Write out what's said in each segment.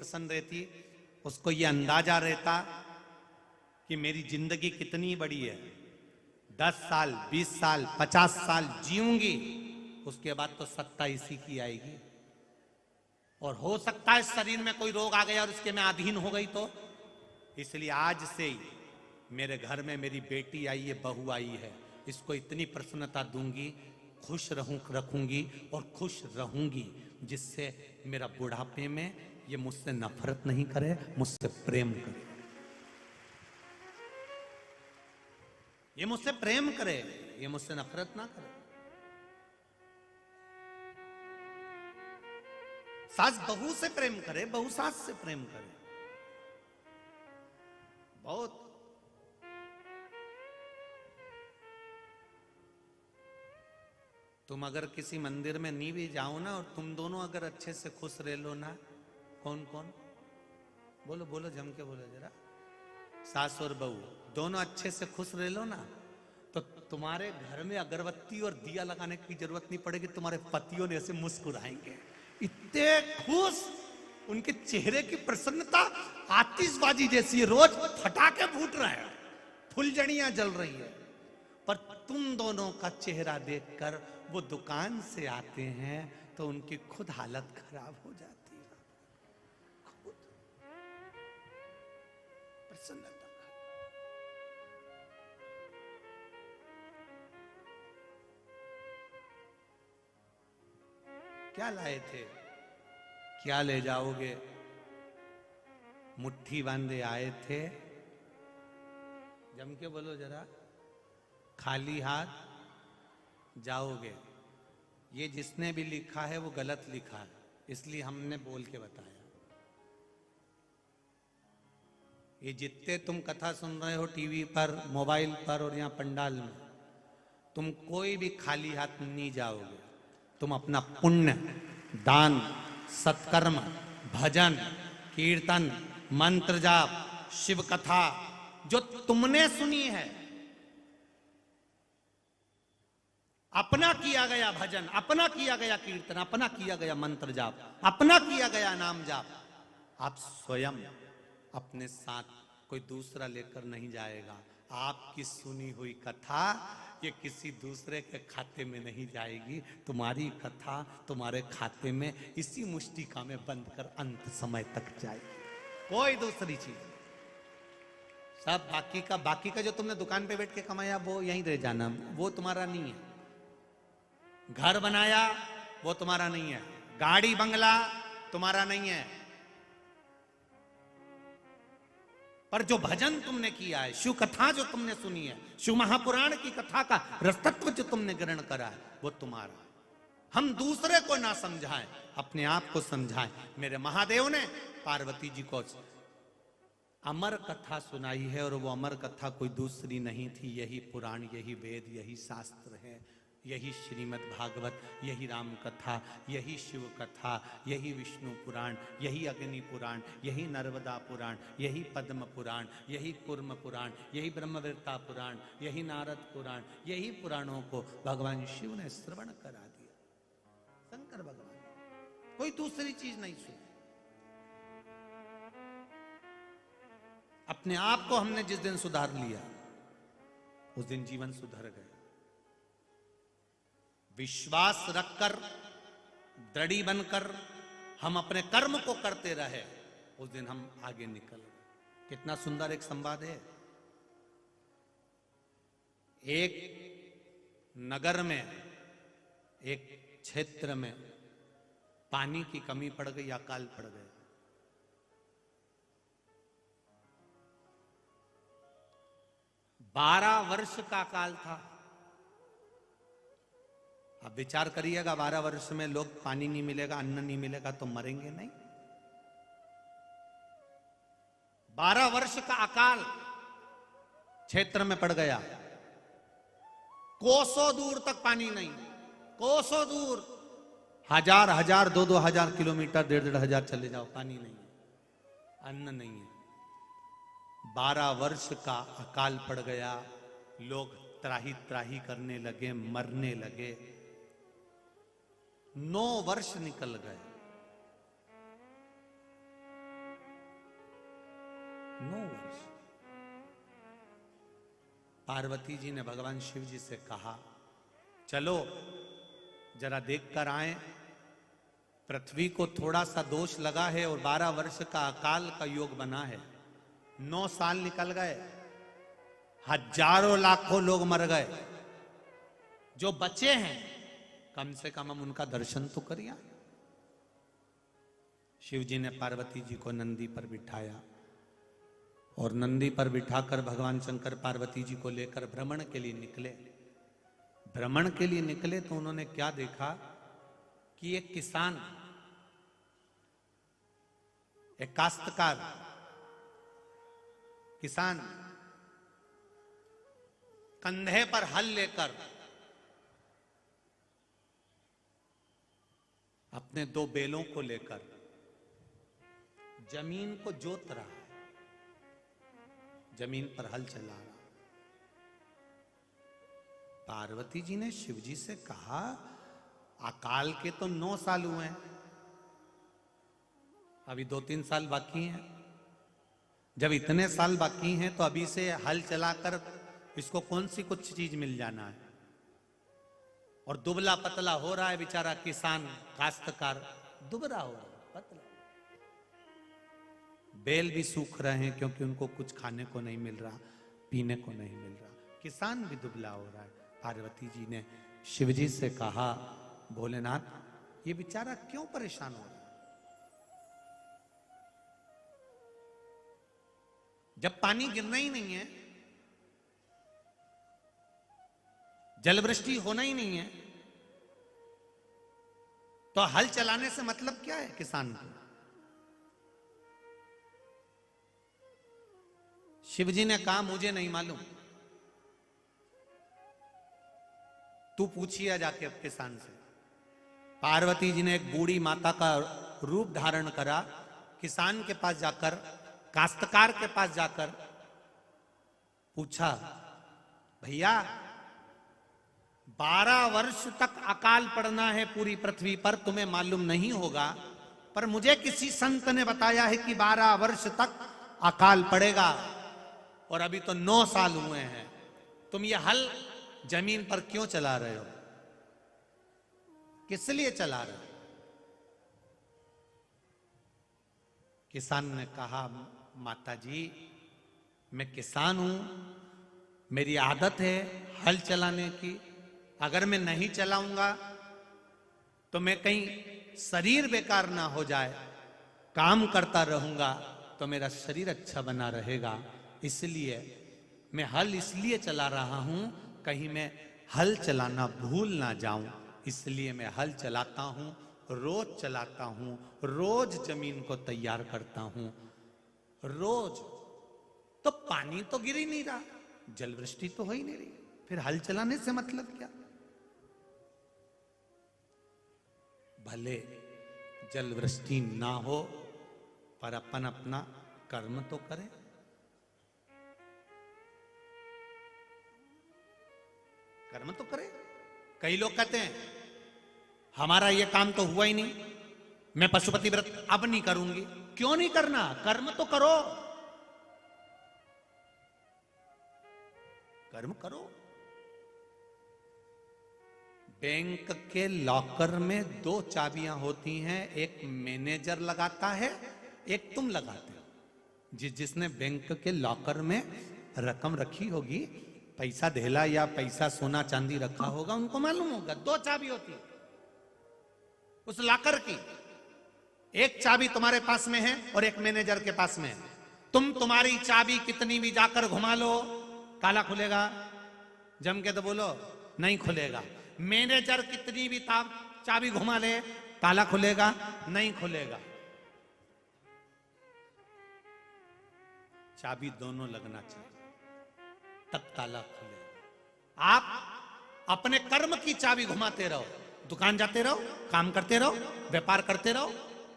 प्रसन्न रहती, उसको ये अंदाजा रहता कि मेरी जिंदगी कितनी बड़ी है, 10 साल 20 साल 50 साल जीऊंगी, उसके बाद तो सत्ता इसी की आएगी। और हो सकता है शरीर में कोई रोग आ गया और उसके मैं अधीन हो गई तो। इसलिए आज से ही मेरे घर में मेरी बेटी आई है, बहू आई है, इसको इतनी प्रसन्नता दूंगी, खुश रखूंगी और खुश रहूंगी, जिससे मेरा बुढ़ापे में ये मुझसे नफरत नहीं करे, मुझसे प्रेम करे, ये मुझसे प्रेम करे, ये मुझसे नफरत ना करे। सास बहू से प्रेम करे, बहू सास से प्रेम करे। बहुत तुम अगर किसी मंदिर में नहीं भी जाओ ना, और तुम दोनों अगर अच्छे से खुश रह लो ना, कौन कौन बोलो बोलो, जम के बोलो जरा, सास और बहू दोनों अच्छे से खुश रह लो ना, तो तुम्हारे घर में अगरबत्ती और दिया लगाने की जरूरत नहीं पड़ेगी। तुम्हारे पतियों ने ऐसे मुस्कुराएंगे, इतने खुश, उनके चेहरे की प्रसन्नता आतिशबाजी जैसी है, रोज फटाके फूट रहे हैं, फुलझड़ियां जल रही है, पर तुम दोनों का चेहरा देखकर वो दुकान से आते हैं तो उनकी खुद हालत खराब हो जाती है, खुद प्रसन्नता। क्या लाए थे, क्या ले जाओगे? मुट्ठी बांधे आए थे, जम के बोलो जरा, खाली हाथ जाओगे। ये जिसने भी लिखा है वो गलत लिखा है, इसलिए हमने बोल के बताया। ये जितने तुम कथा सुन रहे हो टीवी पर, मोबाइल पर और यहाँ पंडाल में, तुम कोई भी खाली हाथ नहीं जाओगे। तुम अपना पुण्य, दान, सत्कर्म, भजन, कीर्तन, मंत्र जाप, शिव कथा जो तुमने सुनी है, अपना किया गया भजन, अपना किया गया कीर्तन, अपना किया गया मंत्र जाप, अपना किया गया नाम जाप, आप स्वयं अपने साथ, कोई दूसरा लेकर नहीं जाएगा। आपकी सुनी हुई कथा ये किसी दूसरे के खाते में नहीं जाएगी। तुम्हारी कथा तुम्हारे खाते में इसी मुष्टिका में बंद कर अंत समय तक जाएगी, कोई दूसरी चीज। सब बाकी का जो तुमने दुकान पे बैठ के कमाया वो यहीं रह जाना, वो तुम्हारा नहीं है। घर बनाया वो तुम्हारा नहीं है, गाड़ी बंगला तुम्हारा नहीं है, पर जो भजन तुमने किया है, शिव कथा जो तुमने सुनी है, शिव महापुराण की कथा का रसतत्व जो तुमने ग्रहण करा है, वो तुम्हारा। हम दूसरे को ना समझाएं, अपने आप को समझाएं। मेरे महादेव ने पार्वती जी को अमर कथा सुनाई है, और वो अमर कथा कोई दूसरी नहीं थी, यही पुराण, यही वेद, यही शास्त्र है, यही श्रीमद् भागवत, यही राम कथा, यही शिव कथा, यही विष्णु पुराण, यही अग्नि पुराण, यही नर्मदा पुराण, यही पद्म पुराण, यही कूर्म पुराण, यही ब्रह्मवीरता पुराण, यही नारद पुराण, यही पुराणों को भगवान शिव ने श्रवण करा दिया। शंकर भगवान कोई दूसरी चीज नहीं सुनी। अपने आप को हमने जिस दिन सुधार लिया, उस दिन जीवन सुधर गया। विश्वास रखकर, दृढ़ी बनकर हम अपने कर्म को करते रहे, उस दिन हम आगे निकल गए। कितना सुंदर एक संवाद है। एक नगर में, एक क्षेत्र में पानी की कमी पड़ गई, अकाल पड़ गए। बारह वर्ष का अकाल था। अब विचार करिएगा, 12 वर्ष में लोग पानी नहीं मिलेगा, अन्न नहीं मिलेगा तो मरेंगे नहीं। 12 वर्ष का अकाल क्षेत्र में पड़ गया। कोसों दूर तक पानी नहीं, कोसों दूर, हजार हजार 2-2 हजार किलोमीटर, 1.5-1.5 हजार चले जाओ, पानी नहीं है, अन्न नहीं है। 12 वर्ष का अकाल पड़ गया। लोग त्राही त्राही करने लगे, मरने लगे। 9 वर्ष निकल गए। 9 वर्ष। पार्वती जी ने भगवान शिव जी से कहा, चलो जरा देख कर आए, पृथ्वी को थोड़ा सा दोष लगा है और 12 वर्ष का अकाल का योग बना है। 9 साल निकल गए, हजारों लाखों लोग मर गए, जो बचे हैं कम से कम हम उनका दर्शन तो करिए। शिव जी ने पार्वती जी को नंदी पर बिठाया और नंदी पर बिठाकर भगवान शंकर पार्वती जी को लेकर भ्रमण के लिए निकले। भ्रमण के लिए निकले तो उन्होंने क्या देखा कि एक किसान, एक काश्तकार किसान कंधे पर हल लेकर अपने 2 बैलों को लेकर जमीन को जोत रहा है, जमीन पर हल चला रहा। पार्वती जी ने शिव जी से कहा, अकाल के तो 9 साल हुए हैं, अभी 2-3 साल बाकी हैं। जब इतने साल बाकी हैं तो अभी से हल चलाकर इसको कौन सी कुछ चीज मिल जाना है। और दुबला पतला हो रहा है बेचारा किसान काश्तकार, दुबला हो रहा है, पतला, बैल भी सूख रहे हैं क्योंकि उनको कुछ खाने को नहीं मिल रहा, पीने को नहीं मिल रहा, किसान भी दुबला हो रहा है। पार्वती जी ने शिव जी से कहा, भोलेनाथ ये बेचारा क्यों परेशान हो रहा है? जब पानी गिरना ही नहीं है, जलवृष्टि होना ही नहीं है, तो हल चलाने से मतलब क्या है किसान को? शिव जी ने कहा, मुझे नहीं मालूम, तू पूछिए जाके अब किसान से। पार्वती जी ने एक बूढ़ी माता का रूप धारण करा, किसान के पास जाकर, काश्तकार के पास जाकर पूछा, भैया 12 वर्ष तक अकाल पड़ना है पूरी पृथ्वी पर, तुम्हें मालूम नहीं होगा, पर मुझे किसी संत ने बताया है कि 12 वर्ष तक अकाल पड़ेगा और अभी तो 9 साल हुए हैं, तुम ये हल जमीन पर क्यों चला रहे हो? किस लिए चला रहे हो? किसान ने कहा, माता जी मैं किसान हूं, मेरी आदत है हल चलाने की, अगर मैं नहीं चलाऊंगा तो मैं कहीं शरीर बेकार ना हो जाए, काम करता रहूंगा तो मेरा शरीर अच्छा बना रहेगा, इसलिए मैं हल इसलिए चला रहा हूं कहीं मैं हल चलाना भूल ना जाऊं, इसलिए मैं हल चलाता हूं, रोज चलाता हूं, रोज जमीन को तैयार करता हूं, रोज। तो पानी तो गिर ही नहीं रहा, जलवृष्टि तो हो ही नहीं रही, फिर हल चलाने से मतलब क्या? भले जलवृष्टि ना हो पर अपन अपना कर्म तो करें। कर्म तो करें। कई लोग कहते हैं हमारा ये काम तो हुआ ही नहीं, मैं पशुपति व्रत अब नहीं करूंगी। क्यों नहीं करना? कर्म तो करो, कर्म करो। बैंक के लॉकर में 2 चाबियां होती हैं, एक मैनेजर लगाता है, एक तुम लगाते हो। जिसने बैंक के लॉकर में रकम रखी होगी, पैसा धेला या पैसा सोना चांदी रखा होगा, उनको मालूम होगा 2 चाबी होती है उस लॉकर की। एक चाबी तुम्हारे पास में है और एक मैनेजर के पास में है। तुम्हारी चाबी कितनी भी जाकर घुमा लो, ताला खुलेगा? जम के तो बोलो, नहीं खुलेगा। मैनेजर कितनी भी चाबी घुमा ले, ताला खुलेगा? नहीं खुलेगा। चाबी दोनों लगना चाहिए, तब ताला खुलेगा। आप अपने कर्म की चाबी घुमाते रहो, दुकान जाते रहो, काम करते रहो, व्यापार करते रहो,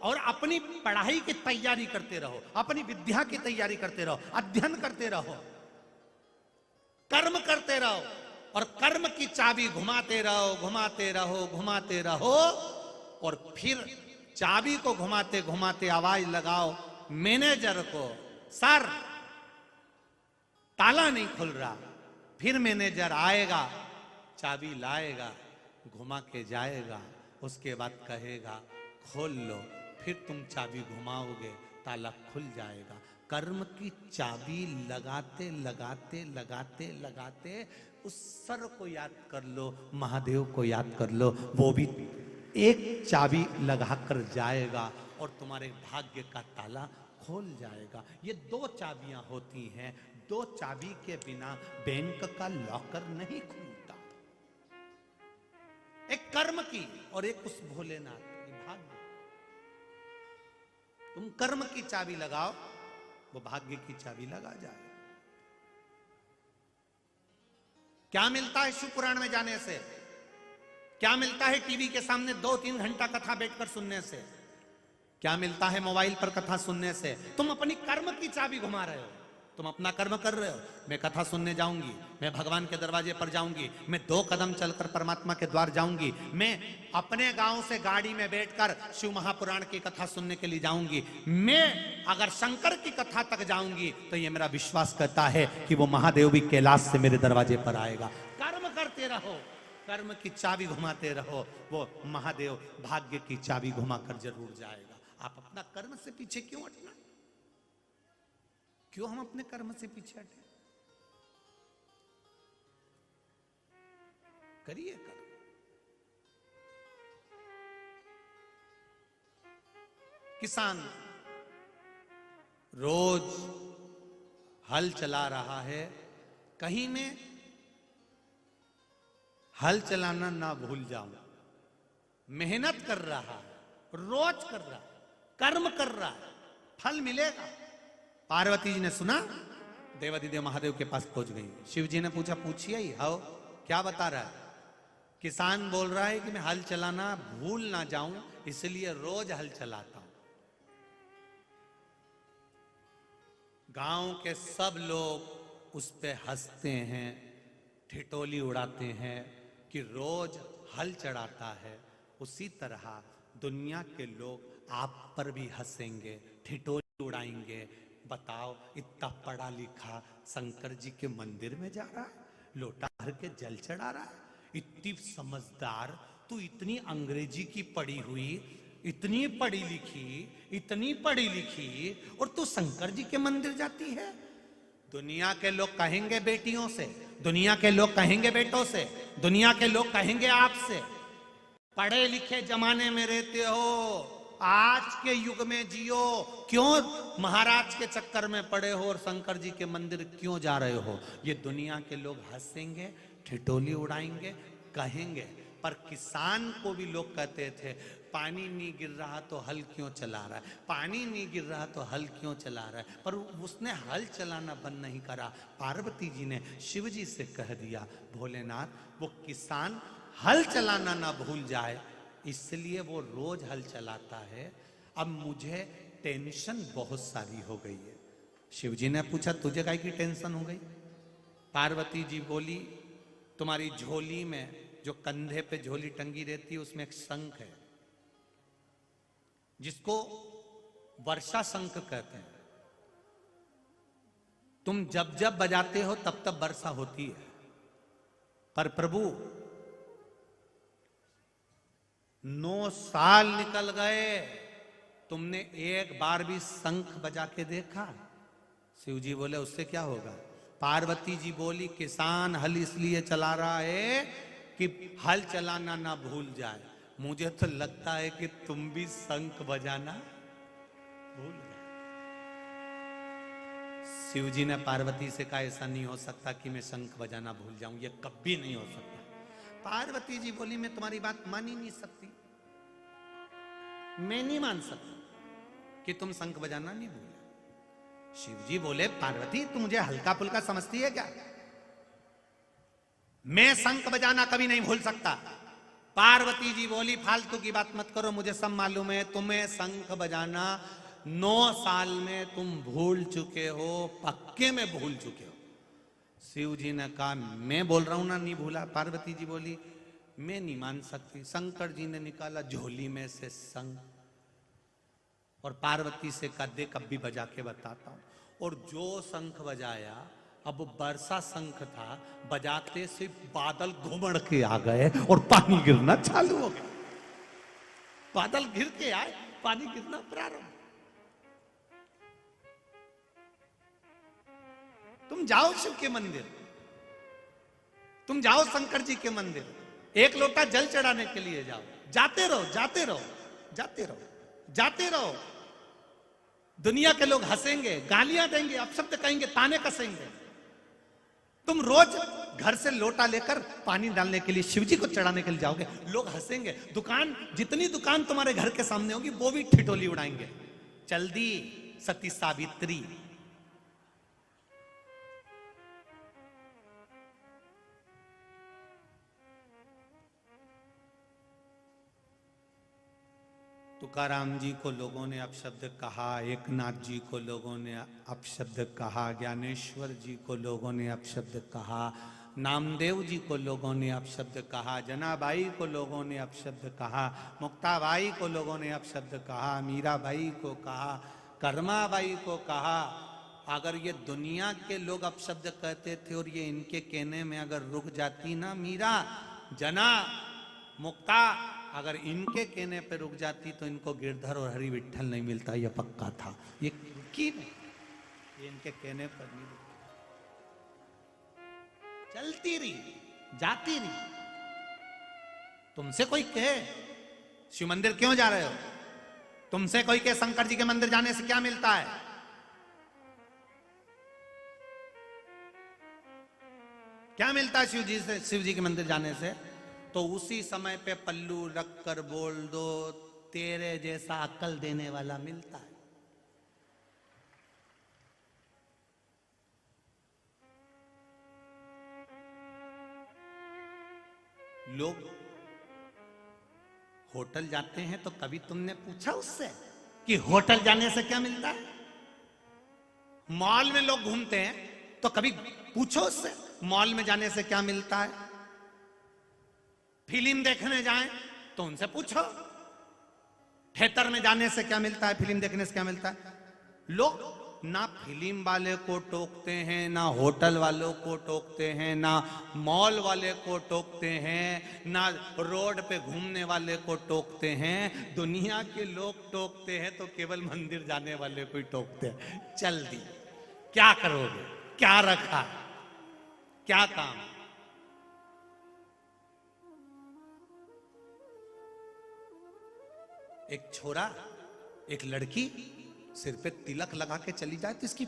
और अपनी पढ़ाई की तैयारी करते रहो, अपनी विद्या की तैयारी करते रहो, अध्ययन करते रहो, कर्म करते रहो, और कर्म की चाबी घुमाते रहो, घुमाते रहो, घुमाते रहो। और फिर चाबी को घुमाते घुमाते आवाज लगाओ मैनेजर को, सर ताला नहीं खुल रहा। फिर मैनेजर आएगा, चाबी लाएगा, घुमा के जाएगा, उसके बाद कहेगा खोल लो, फिर तुम चाबी घुमाओगे, ताला खुल जाएगा। कर्म की चाबी लगाते लगाते लगाते लगाते उस सर को याद कर लो, महादेव को याद कर लो, वो भी एक चाबी लगाकर जाएगा और तुम्हारे भाग्य का ताला खोल जाएगा। ये दो चाबियां होती हैं, दो चाबी के बिना बैंक का लॉकर नहीं खुलता। एक कर्म की और एक उस भोलेनाथ की। भाग्य, तुम कर्म की चाबी लगाओ, वो भाग्य की चाबी लगा जाए। क्या मिलता है शिव पुराण में जाने से? क्या मिलता है टीवी के सामने 2-3 घंटा कथा बैठकर सुनने से? क्या मिलता है मोबाइल पर कथा सुनने से? तुम अपनी कर्म की चाबी घुमा रहे हो। तुम अपना कर्म कर रहे हो, मैं कथा सुनने जाऊंगी, मैं भगवान के दरवाजे पर जाऊंगी, मैं 2 कदम चलकर परमात्मा के द्वार जाऊंगी, मैं अपने गांव से गाड़ी में बैठकर शिव महापुराण की कथा सुनने के लिए जाऊंगी, मैं अगर शंकर की कथा तक जाऊंगी तो ये मेरा विश्वास करता है कि वो महादेव भी कैलाश से मेरे दरवाजे पर आएगा। कर्म करते रहो, कर्म की चाबी घुमाते रहो, वो महादेव भाग्य की चाबी घुमाकर जरूर जाएगा। आप अपना कर्म से पीछे क्यों हटना? क्यों हम अपने कर्म से पीछे हटे? करिए कर्म। किसान रोज हल चला रहा है, कहीं में हल चलाना ना भूल जाऊं। मेहनत कर रहा है, रोज कर रहा है, कर्म कर रहा है, फल मिलेगा। पार्वती जी ने सुना, देवादिदेव महादेव के पास पहुंच गई। शिव जी ने पूछा, पूछिए ही, हाओ क्या बता रहा है? किसान बोल रहा है कि मैं हल चलाना भूल ना जाऊं, इसलिए रोज हल चलाता हूं। गांव के सब लोग उस पे हंसते हैं, ठिठोली उड़ाते हैं कि रोज हल चढ़ाता है। उसी तरह दुनिया के लोग आप पर भी हंसेंगे, ठिठोली उड़ाएंगे। बताओ, इतना पढ़ा लिखा शंकर जी के मंदिर में जा रहा है, लोटा भर के जल चढ़ा रहा है, इतनी समझदार तू, इतनी अंग्रेजी की पढ़ी हुई, इतनी पढ़ी लिखी, इतनी पढ़ी लिखी, और तू शंकर जी के मंदिर जाती है। दुनिया के लोग कहेंगे बेटियों से, दुनिया के लोग कहेंगे बेटों से, दुनिया के लोग कहेंगे आपसे, पढ़े लिखे जमाने में रहते हो, आज के युग में जियो, क्यों महाराज के चक्कर में पड़े हो और शंकर जी के मंदिर क्यों जा रहे हो? ये दुनिया के लोग हंसेंगे, ठिठोली उड़ाएंगे, कहेंगे। पर किसान को भी लोग कहते थे, पानी नहीं गिर रहा तो हल क्यों चला रहा है, पानी नहीं गिर रहा तो हल क्यों चला रहा है? पर उसने हल चलाना बंद नहीं करा। पार्वती जी ने शिव जी से कह दिया, भोलेनाथ वो किसान हल चलाना ना भूल जाए, इसलिए वो रोज हल चलाता है। अब मुझे टेंशन बहुत सारी हो गई है। शिव जी ने पूछा, तुझे काहे की टेंशन हो गई? पार्वती जी बोली, तुम्हारी झोली में जो कंधे पे झोली टंगी रहती है, उसमें एक शंख है, जिसको वर्षा शंख कहते हैं। तुम जब जब बजाते हो तब तब वर्षा होती है। पर प्रभु 9 साल निकल गए, तुमने एक बार भी शंख बजा के देखा? शिव जी बोले, उससे क्या होगा? पार्वती जी बोली, किसान हल इसलिए चला रहा है कि हल चलाना ना भूल जाए। मुझे तो लगता है कि तुम भी शंख बजाना भूल गए। शिव जी ने पार्वती से कहा, ऐसा नहीं हो सकता कि मैं शंख बजाना भूल जाऊं, ये कभी नहीं हो सकता। पार्वती जी बोली, मैं तुम्हारी बात मान ही नहीं सकती, मैं नहीं मान सकती कि तुम शंख बजाना नहीं भूले। शिव जी बोले, पार्वती तू मुझे हल्का फुल्का समझती है क्या? मैं शंख बजाना कभी नहीं भूल सकता। पार्वती जी बोली, फालतू की बात मत करो, मुझे सब मालूम है, तुम्हें शंख बजाना 9 साल में तुम भूल चुके हो, पक्के में भूल चुके हो। शिव जी ने कहा, मैं बोल रहा हूं ना नहीं भूला। पार्वती जी बोली, मैं नहीं मान सकती। शंकर जी ने निकाला झोली में से शंख और पार्वती से कहा, देख अब भी बजा के बताता हूं। और जो शंख बजाया, अब वर्षा शंख था, बजाते से बादल घुमड़ के आ गए और पानी गिरना चालू हो गया। बादल गिर के आए, पानी गिरना प्रारंभ। तुम जाओ शिव के मंदिर, तुम जाओ शंकर जी के मंदिर, एक लोटा जल चढ़ाने के लिए जाओ, जाते रहो जाते रहो जाते रहो जाते रहो। दुनिया के लोग हंसेंगे, गालियां देंगे, अपशब्द कहेंगे, ताने कसेंगे। तुम रोज घर से लोटा लेकर पानी डालने के लिए शिव जी को चढ़ाने के लिए जाओगे, लोग हंसेंगे। दुकान, जितनी दुकान तुम्हारे घर के सामने होगी वो भी ठिठोली उड़ाएंगे। चल दी सती सावित्री। तुकाराम जी को लोगों ने अपशब्द कहा, एकनाथ जी को लोगों ने अपशब्द कहा, ज्ञानेश्वर जी को लोगों ने अपशब्द कहा, नामदेव जी को लोगों ने अपशब्द कहा, जनाबाई को लोगों ने अपशब्द कहा, मुक्ताबाई को लोगों ने अपशब्द कहा, मीराबाई को कहा, कर्माबाई को कहा। अगर ये दुनिया के लोग अपशब्द कहते थे और ये इनके कहने में अगर रुक जाती ना, मीरा, जना, मुक्ता, अगर इनके कहने पे रुक जाती तो इनको गिरधर और हरि विठल नहीं मिलता, यह पक्का था। ये रुकी नहीं, ये इनके कहने पर नहीं रुकी, चलती रही, जाती रही। तुमसे कोई कहे शिव मंदिर क्यों जा रहे हो, तुमसे कोई कहे शंकर जी के मंदिर जाने से क्या मिलता है, क्या मिलता है शिव जी के मंदिर जाने से, तो उसी समय पे पल्लू रख कर बोल दो, तेरे जैसा अक्ल देने वाला मिलता है। लोग होटल जाते हैं तो कभी तुमने पूछा उससे कि होटल जाने से क्या मिलता है? मॉल में लोग घूमते हैं तो कभी पूछो उससे मॉल में जाने से क्या मिलता है? फिल्म देखने जाएं तो उनसे पूछो थिएटर में जाने से क्या मिलता है, फिल्म देखने से क्या मिलता है। लोग ना फिल्म वाले को टोकते हैं, ना होटल वालों को टोकते हैं, ना मॉल वाले को टोकते हैं, ना रोड पे घूमने वाले को टोकते हैं। दुनिया के लोग टोकते हैं तो केवल मंदिर जाने वाले को ही टोकते हैं। चल दी, क्या करोगे, क्या रखा, क्या काम। एक छोरा, एक लड़की सिर पे तिलक लगा के चली जाए तो इसकी